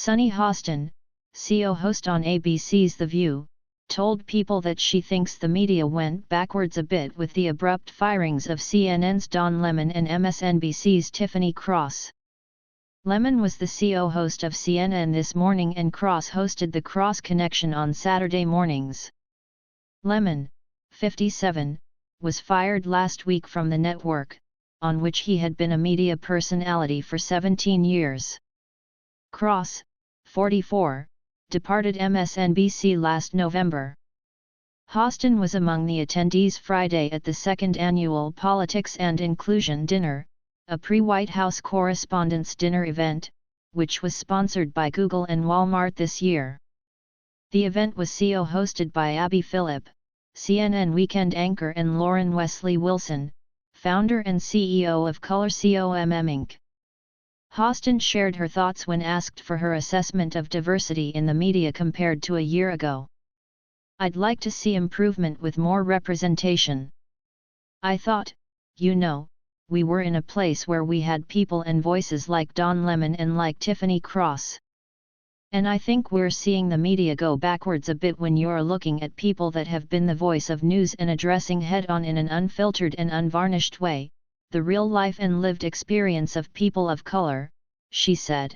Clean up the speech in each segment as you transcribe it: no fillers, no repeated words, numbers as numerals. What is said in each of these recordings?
Sunny Hostin, CEO host on ABC's The View, told People that she thinks the media went backwards a bit with the abrupt firings of CNN's Don Lemon and MSNBC's Tiffany Cross. Lemon was the CEO host of CNN This Morning and Cross hosted The Cross Connection on Saturday mornings. Lemon, 57, was fired last week from the network, on which he had been a media personality for 17 years. Cross, 44, departed MSNBC last November. Hostin was among the attendees Friday at the second annual Politics and Inclusion Dinner, a pre-White House Correspondents' Dinner event, which was sponsored by Google and Walmart this year. The event was hosted by Abby Phillip, CNN weekend anchor, and Lauren Wesley Wilson, founder and CEO of Color.com Inc. Hostin shared her thoughts when asked for her assessment of diversity in the media compared to a year ago. "I'd like to see improvement with more representation. I thought, we were in a place where we had people and voices like Don Lemon and like Tiffany Cross. And I think we're seeing the media go backwards a bit when you're looking at people that have been the voice of news and addressing head-on in an unfiltered and unvarnished way, the real life and lived experience of people of color," she said.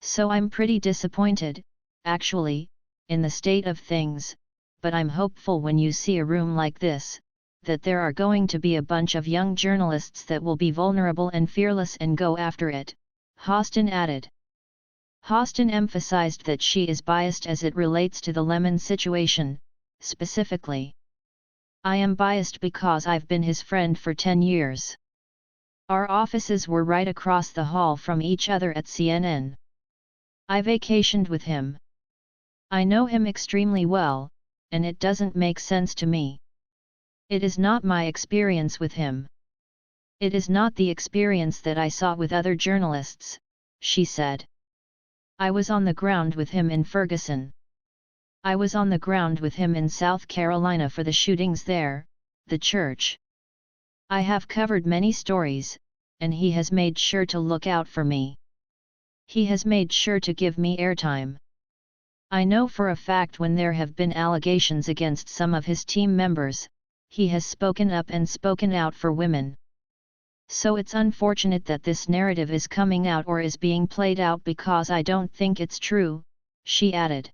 "So I'm pretty disappointed, actually, in the state of things, but I'm hopeful when you see a room like this, that there are going to be a bunch of young journalists that will be vulnerable and fearless and go after it," Hostin added. Hostin emphasized that she is biased as it relates to the Lemon situation, specifically. "I am biased because I've been his friend for 10 years. Our offices were right across the hall from each other at CNN. I vacationed with him. I know him extremely well, and it doesn't make sense to me. It is not my experience with him. It is not the experience that I saw with other journalists," she said. "I was on the ground with him in Ferguson. I was on the ground with him in South Carolina for the shootings there, the church. I have covered many stories, and he has made sure to look out for me. He has made sure to give me airtime. I know for a fact when there have been allegations against some of his team members, he has spoken up and spoken out for women. So it's unfortunate that this narrative is coming out or is being played out because I don't think it's true," she added.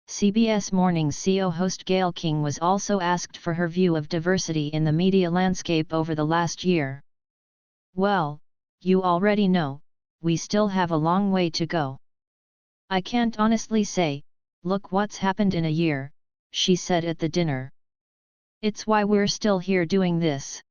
CBS Morning's CEO host Gayle King was also asked for her view of diversity in the media landscape over the last year. "Well, you already know, we still have a long way to go. I can't honestly say, look what's happened in a year," she said at the dinner. "It's why we're still here doing this.